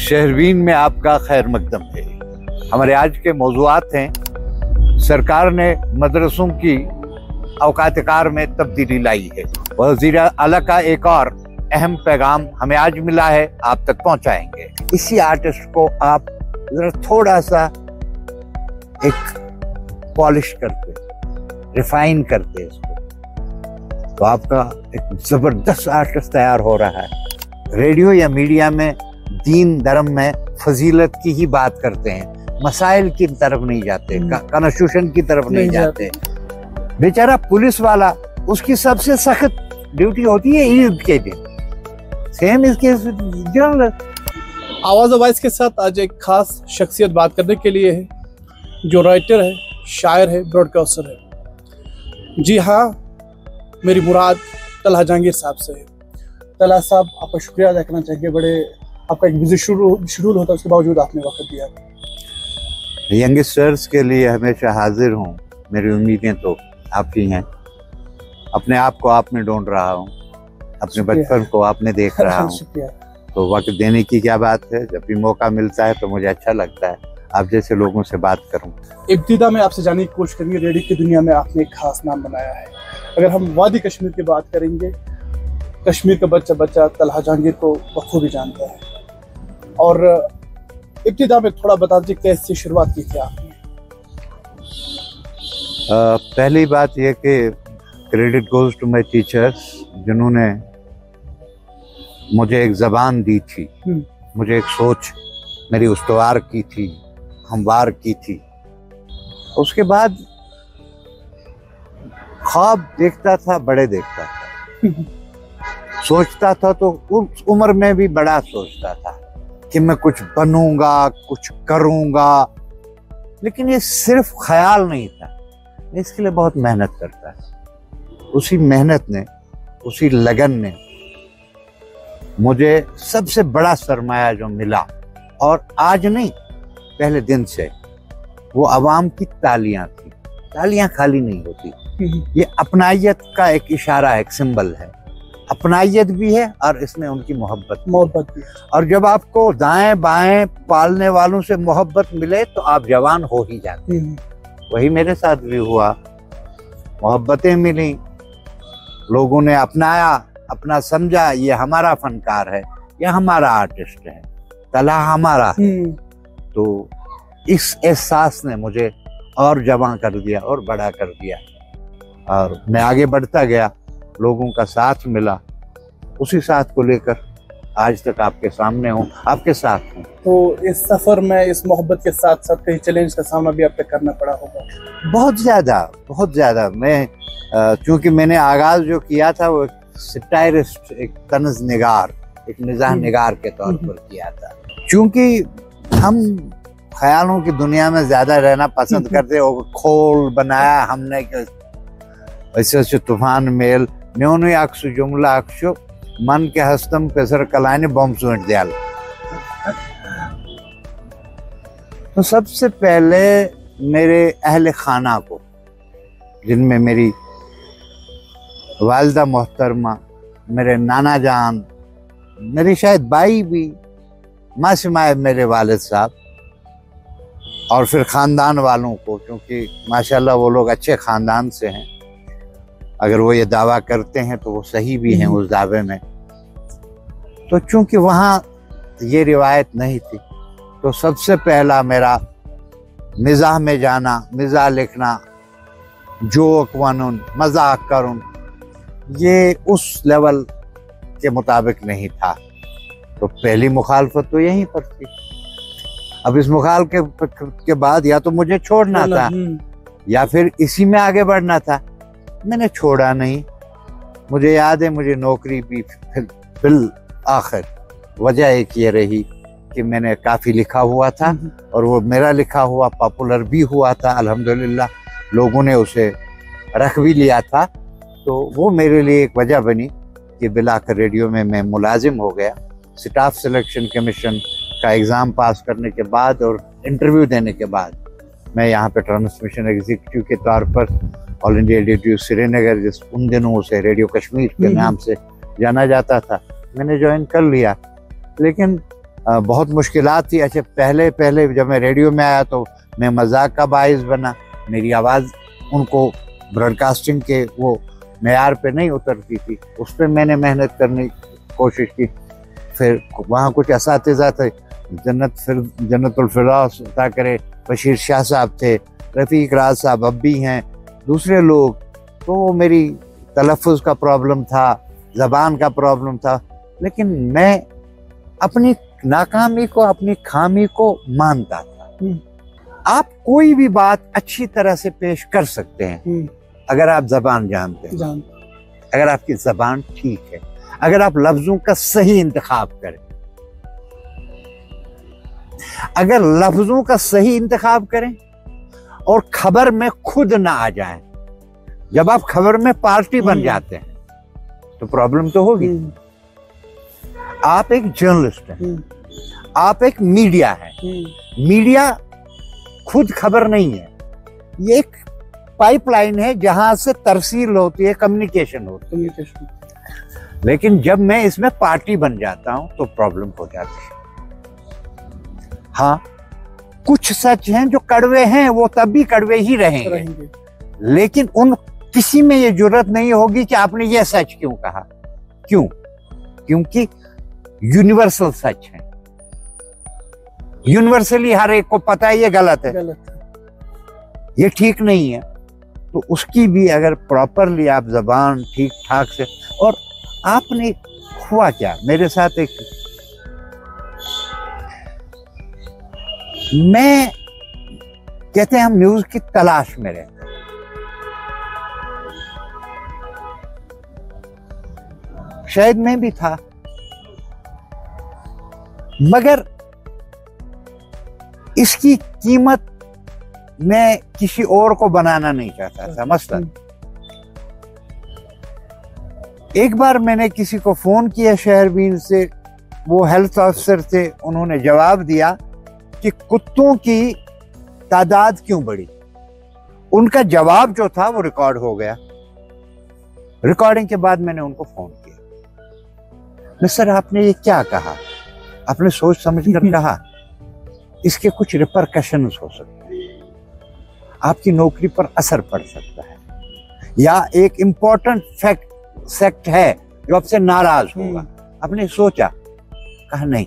शहरवीन में आपका खैर मकदम है। हमारे आज के मौज़ूआत हैं, सरकार ने मदरसों की औकात-ए-कार में तब्दीली लाई है। वज़ीर आला का एक और अहम पैगाम हमें आज मिला है, आप तक पहुंचाएंगे। इसी आर्टिस्ट को आप जरा थोड़ा सा एक पॉलिश करते, रिफाइन करते इसको, तो आपका एक जबरदस्त आर्टिस्ट तैयार हो रहा है। रेडियो या मीडिया में दीन धर्म में फजीलत की ही बात करते हैं, मसाइल की तरफ नहीं जाते, कॉन्स्टिट्यूशन की तरफ नहीं जाते। बेचारा पुलिस वाला, उसकी सबसे सख्त ड्यूटी होती है ईद के दिन। सेम इसके जर्नलिस्ट। आवाज़ वॉइस के साथ आज एक खास शख्सियत बात करने के लिए है, जो राइटर है, शायर है, ब्रॉडकास्टर है। जी हाँ, मेरी मुराद तलहा जहांगीर साहब से है। तलहा साहब, आपका शुक्रिया अदा करना चाहिए। बड़े आपका एक बिजी शेड्यूल होता है, उसके बावजूद आपने वक्त दिया। यंगस्टर्स के लिए हमेशा हाजिर हूँ। मेरी उम्मीदें तो आपकी हैं। अपने आप को आप में ढूंढ रहा हूँ, अपने बचपन को आप में देख रहा हूँ। तो वक्त देने की क्या बात है। जब भी मौका मिलता है तो मुझे अच्छा लगता है आप जैसे लोगों से बात करूं। इब्तिदा में आपसे जानने की कोशिश करेंगे, रेडियो की दुनिया में आपने एक खास नाम बनाया है। अगर हम वादी कश्मीर की बात करेंगे, कश्मीर का बच्चा तलहा जहांगीर को बखूबी जानता है। और इब्तिदा में थोड़ा बता दीजिए कैसे शुरुआत की थी आपने? पहली बात यह कि credit goes to my teachers, जिन्होंने मुझे एक ज़बान दी थी, मुझे एक सोच मेरी उस्तवार की थी, हमवार की थी। उसके बाद ख्वाब देखता था, बड़े देखता था, सोचता था तो उस उम्र में भी बड़ा सोचता था कि मैं कुछ बनूंगा, कुछ करूंगा। लेकिन ये सिर्फ ख्याल नहीं था, मैं इसके लिए बहुत मेहनत करता था। उसी मेहनत ने, उसी लगन ने मुझे सबसे बड़ा सरमाया जो मिला, और आज नहीं पहले दिन से, वो अवाम की तालियां थी। तालियां खाली नहीं होती, ये अपनाइयत का एक इशारा है, एक सिंबल है। अपनाइयत भी है और इसमें उनकी मोहब्बत भी। और जब आपको दाएं बाएं पालने वालों से मोहब्बत मिले तो आप जवान हो ही जाते हैं। वही मेरे साथ भी हुआ, मोहब्बतें मिली, लोगों ने अपनाया, अपना समझा, ये हमारा फनकार है, ये हमारा आर्टिस्ट है, तलहा हमारा है। तो इस एहसास ने मुझे और जवां कर दिया और बड़ा कर दिया, और मैं आगे बढ़ता गया, लोगों का साथ मिला। उसी साथ को लेकर आज तक आपके सामने हूँ, आपके साथ हूँ। तो इस सफर में, इस मोहब्बत के साथ साथ कई चैलेंज का सामना भी आप तक करना पड़ा होगा? बहुत ज्यादा। मैं चूंकि मैंने आगाज जो किया था वो सिटायरिस्ट, एक तनज निगार, एक मिजाह निगार के तौर पर किया था। चूंकि हम ख्यालों की दुनिया में ज्यादा रहना पसंद करते हो, खोल बनाया हमने ऐसे तूफान मेल न्योनु अक्सु जुमला अक्सु मन के हस्तम पेसर कलाने बम सुट दिया। तो सबसे पहले मेरे अहले खाना को, जिनमें मेरी वालिदा मोहतरमा, मेरे नाना जान, मेरी शायद बाई भी, मासिमाए मेरे वालिद साहब, और फिर ख़ानदान वालों को, क्योंकि माशाल्लाह वो लोग अच्छे ख़ानदान से हैं। अगर वो ये दावा करते हैं तो वो सही भी हैं उस दावे में। तो चूंकि वहाँ ये रिवायत नहीं थी, तो सबसे पहला मेरा मिजाह में जाना, मिजाह लिखना, जोक वनुन, मजाक करुन, ये उस लेवल के मुताबिक नहीं था। तो पहली मुखालफत तो यहीं पर थी। अब इस मुखालफत के बाद या तो मुझे छोड़ना था या फिर इसी में आगे बढ़ना था। मैंने छोड़ा नहीं। मुझे याद है, मुझे नौकरी भी फिर आखिर वजह एक ये रही कि मैंने काफ़ी लिखा हुआ था, और वो मेरा लिखा हुआ पॉपुलर भी हुआ था, अल्हम्दुलिल्लाह लोगों ने उसे रख भी लिया था। तो वो मेरे लिए एक वजह बनी कि बिलाकर रेडियो में मैं मुलाजिम हो गया। स्टाफ सिलेक्शन कमीशन का एग्ज़ाम पास करने के बाद और इंटरव्यू देने के बाद मैं यहाँ पे ट्रांसमिशन एग्जीक्यूटिव के तौर पर ऑल इंडिया रेडियो श्रीनगर, जिस उन दिनों उसे रेडियो कश्मीर के नाम से जाना जाता था, मैंने ज्वाइन कर लिया। लेकिन बहुत मुश्किलात थी। अच्छा, पहले पहले जब मैं रेडियो में आया तो मैं मजाक का बाइस बना, मेरी आवाज़ उनको ब्रॉडकास्टिंग के वो मेयार पे नहीं उतरती थी, उस पर मैंने मेहनत करने की कोशिश की। फिर वहाँ कुछ असातिज़ा थे, जन्नतुल फिरदौस अता करे, बशीर शाह साहब थे, रफ़ीक राज साहब अब भी हैं, दूसरे लोग, तो वो मेरी तलफ़ुज़ का प्रॉब्लम था, ज़बान का प्रॉब्लम था, लेकिन मैं अपनी नाकामी को, अपनी खामी को मानता था। आप कोई भी बात अच्छी तरह से पेश कर सकते हैं अगर आप ज़बान जानते हैं, अगर आपकी ज़बान ठीक है, अगर आप लफ्ज़ों का सही इंतखाब करें। अगर लफ्ज़ों का सही इंतखाब करें और खबर में खुद ना आ जाएं, जब आप खबर में पार्टी बन जाते हैं तो प्रॉब्लम तो होगी। आप एक जर्नलिस्ट हैं, आप एक मीडिया है, मीडिया खुद खबर नहीं है, ये एक पाइपलाइन है जहां से तरसील होती है, कम्युनिकेशन होती है। लेकिन जब मैं इसमें पार्टी बन जाता हूं तो प्रॉब्लम हो जाती है। हाँ, कुछ सच हैं जो कड़वे हैं, वो तब भी कड़वे ही रहेंगे। लेकिन उन किसी में ये जुर्रत नहीं होगी कि आपने ये सच क्यों कहा। क्यों? क्योंकि यूनिवर्सल सच है, यूनिवर्सली हर एक को पता है ये गलत है, ये ठीक नहीं है। तो उसकी भी अगर प्रॉपरली आप जबान ठीक ठाक से, और आपने हुआ क्या मेरे साथ, एक मैं कहते हैं हम न्यूज की तलाश में रहते हैं। शायद मैं भी था, मगर इसकी कीमत मैं किसी और को बनाना नहीं चाहता था। मसलन एक बार मैंने किसी को फोन किया शहरबीन से, वो हेल्थ ऑफिसर थे, उन्होंने जवाब दिया कि कुत्तों की तादाद क्यों बढ़ी। उनका जवाब जो था वो रिकॉर्ड हो गया। रिकॉर्डिंग के बाद मैंने उनको फोन किया, सर आपने ये क्या कहा, आपने सोच समझ कर कहा, इसके कुछ रिपरकशंस हो सकते हैं, आपकी नौकरी पर असर पड़ सकता है, या एक इंपॉर्टेंट फैक्ट है जो आपसे नाराज होगा। आपने सोचा? कहा नहीं,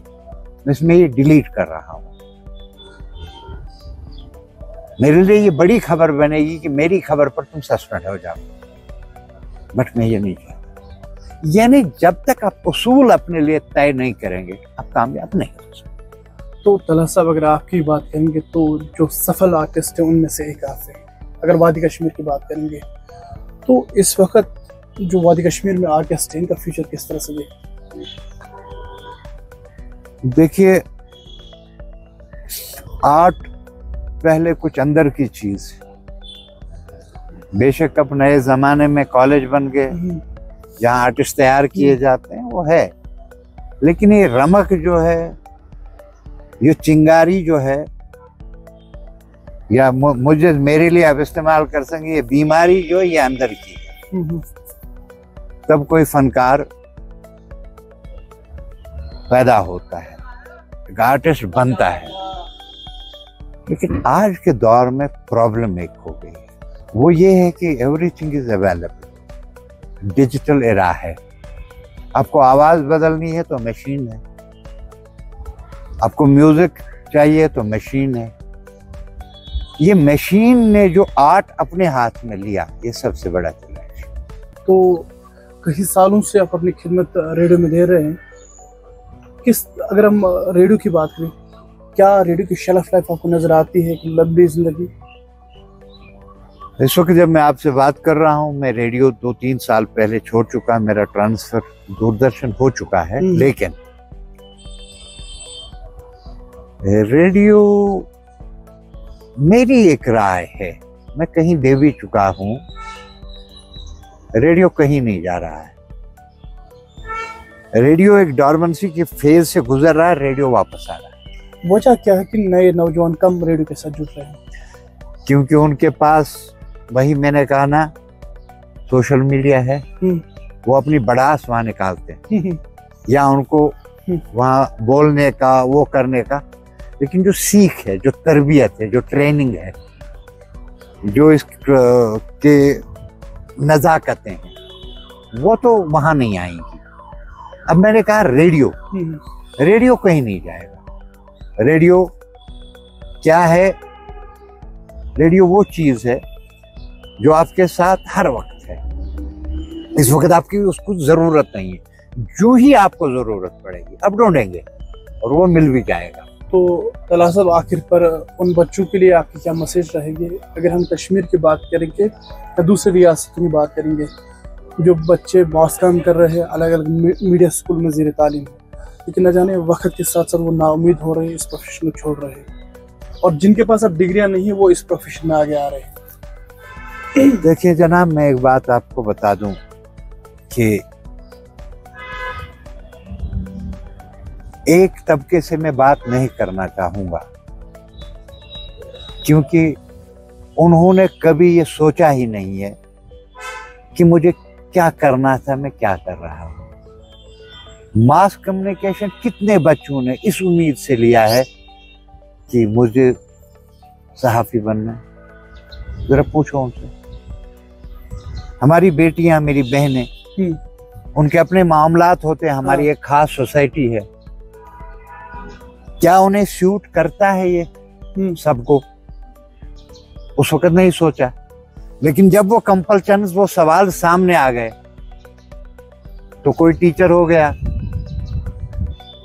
मैं इसमें ये डिलीट कर रहा हूं, मेरे लिए ये बड़ी खबर बनेगी कि मेरी खबर पर तुम सस्पेंड हो जाओ, बट मैं ये नहीं चाहता। यानी जब तक आप उसूल अपने लिए तय नहीं करेंगे आप कामयाब नहीं हो सकते। तो तलहा साहब, अगर आपकी बात करेंगे तो जो सफल आर्टिस्ट हैं उनमें से एक आप हैं। अगर वादी कश्मीर की बात करेंगे तो इस वक्त जो वादी कश्मीर में आर्टिस्ट हैं, इनका फ्यूचर किस तरह से देखिए, आर्ट पहले कुछ अंदर की चीज है। बेशक अब नए जमाने में कॉलेज बन गए जहाँ आर्टिस्ट तैयार किए जाते हैं, वो है, लेकिन ये रमक जो है, ये चिंगारी जो है, या मुझे मेरे लिए आप इस्तेमाल कर सकेंगे, ये बीमारी जो है ये अंदर की है। तब कोई फनकार पैदा होता है, एक आर्टिस्ट बनता है। लेकिन आज के दौर में प्रॉब्लम एक हो गई है, वो ये है कि everything is available, digital era है। आपको आवाज बदलनी है तो मशीन है, आपको म्यूजिक चाहिए तो मशीन है। ये मशीन ने जो आर्ट अपने हाथ में लिया, ये सबसे बड़ा चैलेंज। तो कई सालों से आप अपनी खिदमत रेडियो में दे रहे हैं। अगर हम रेडियो की बात करें, क्या रेडियो की शेल्फ लाइफ आपको नजर आती है कि लंबी जिंदगी? इस वक्त जब मैं आपसे बात कर रहा हूं, मैं रेडियो 2-3 साल पहले छोड़ चुका, मेरा ट्रांसफर दूरदर्शन हो चुका है। लेकिन रेडियो मेरी एक राय है, मैं कहीं दे भी चुका हूं, रेडियो कहीं नहीं जा रहा है। रेडियो एक डॉर्मेंसी के फेज से गुजर रहा है, रेडियो वापस आ रहा है। वजह क्या है कि नए नौजवान कम रेडियो के साथ जुड़ रहे हैं? क्योंकि उनके पास, वही मैंने कहा ना, सोशल मीडिया है, वो अपनी बड़ास वहां निकालते हैं, या उनको वहाँ बोलने का, वो करने का, लेकिन जो सीख है, जो तरबियत है, जो ट्रेनिंग है, जो इसके नज़ाकतें हैं, वो तो वहाँ नहीं आएंगी। अब मैंने कहा रेडियो कहीं नहीं जाएगा। रेडियो क्या है? रेडियो वो चीज़ है जो आपके साथ हर वक्त है। इस वक्त आपकी उसको ज़रूरत नहीं है, जो ही आपको ज़रूरत पड़ेगी अब ढूंढेंगे और वो मिल भी जाएगा। तो तलहा साहब, आखिर पर उन बच्चों के लिए आपकी क्या मैसेज रहेगी? अगर हम कश्मीर की बात करेंगे या दूसरी रियासतों की बात करेंगे, जो बच्चे मास काम कर रहे हैं अलग अलग मीडिया स्कूल में ज़ेर तालीम, लेकिन न जाने वक्त के साथ साथ वो नाउमीद हो रहे हैं, इस प्रोफेशन को छोड़ रहे हैं, और जिनके पास अब डिग्रियां नहीं है वो इस प्रोफेशन में आगे आ रहे हैं। देखिए जनाब, मैं एक बात आपको बता दूं कि एक तबके से मैं बात नहीं करना चाहूंगा, क्योंकि उन्होंने कभी ये सोचा ही नहीं है कि मुझे क्या करना था, मैं क्या कर रहा हूं। मास कम्युनिकेशन कितने बच्चों ने इस उम्मीद से लिया है कि मुझे सहाफ़ी बनना है। जरा पूछो उनसे। हमारी बेटियां, मेरी बहनें, उनके अपने मामलात होते हैं। हमारी एक खास सोसाइटी है, क्या उन्हें सूट करता है ये सबको? उस वक्त नहीं सोचा, लेकिन जब वो कंपल्शन, वो सवाल सामने आ गए, तो कोई टीचर हो गया,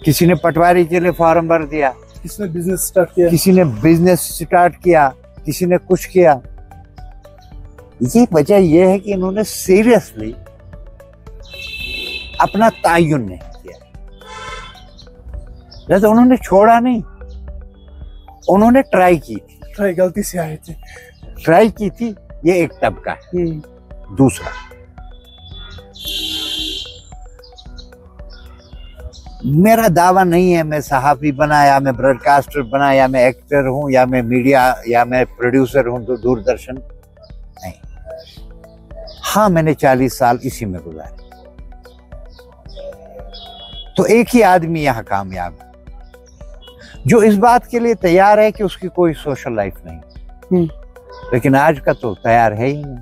किसी ने पटवारी के लिए फॉर्म भर दिया, किसी ने बिजनेस स्टार्ट किया, किसी ने बिजनेस स्टार्ट किया, किसी ने कुछ किया। ये वजह यह है कि इन्होंने सीरियसली अपना तायुन नहीं किया। जैसे उन्होंने छोड़ा नहीं, उन्होंने ट्राई की थी। गलती से आए थे, ट्राई की थी। ये एक तबका है। दूसरा, मेरा दावा नहीं है मैं सहाफ़ी बना, या मैं ब्रॉडकास्टर बना, या मैं एक्टर हूं, या मैं मीडिया, या मैं प्रोड्यूसर हूं तो दूरदर्शन नहीं। हाँ, मैंने 40 साल इसी में गुजारे। तो एक ही आदमी यहां कामयाब है जो इस बात के लिए तैयार है कि उसकी कोई सोशल लाइफ नहीं, लेकिन आज का तो तैयार है ही नहीं।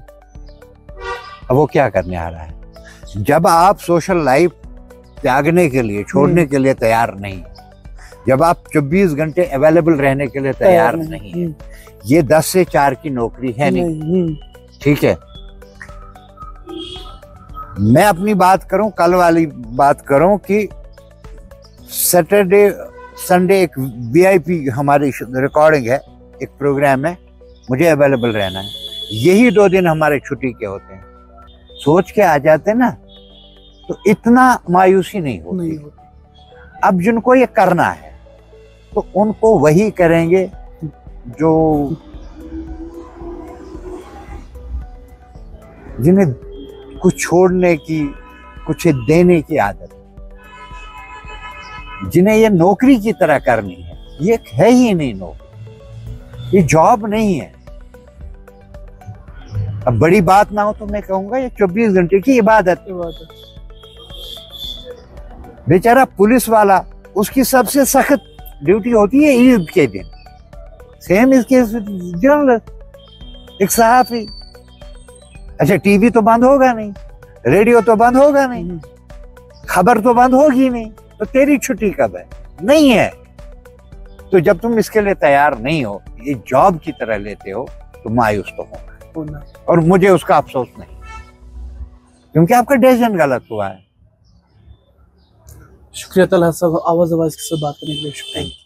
अब वो क्या करने आ रहा है? जब आप सोशल लाइफ त्यागने के लिए, छोड़ने के लिए तैयार नहीं, जब आप 24 घंटे अवेलेबल रहने के लिए तैयार नहीं, ये 10 से 4 की नौकरी है नहीं। ठीक है, मैं अपनी बात करूं, कल वाली बात करूं कि सैटरडे संडे एक VIP हमारी रिकॉर्डिंग है, एक प्रोग्राम है, मुझे अवेलेबल रहना है। यही 2 दिन हमारे छुट्टी के होते हैं। सोच के आ जाते ना तो इतना मायूसी नहीं होती। अब जिनको ये करना है तो उनको वही करेंगे जो जिन्हें कुछ छोड़ने की, कुछ देने की आदत, जिन्हें ये नौकरी की तरह करनी है। ये है ही नहीं नौकरी, ये जॉब नहीं है। अब बड़ी बात ना हो तो मैं कहूंगा ये 24 घंटे की इबादत। बेचारा पुलिस वाला, उसकी सबसे सख्त ड्यूटी होती है ईद के दिन। सेम इसके जर्नलिस्ट, एक सहाफी। अच्छा, टीवी तो बंद होगा नहीं, रेडियो तो बंद होगा नहीं, खबर तो बंद होगी नहीं, तो तेरी छुट्टी कब है? नहीं है। तो जब तुम इसके लिए तैयार नहीं हो, ये जॉब की तरह लेते हो, तो मायूस तो होगा, और मुझे उसका अफसोस नहीं, क्योंकि आपका डिसीजन गलत हुआ है। शुक्रिया तलहा साहब, आवाज़ के साथ बात करने के लिए शुक्रिया।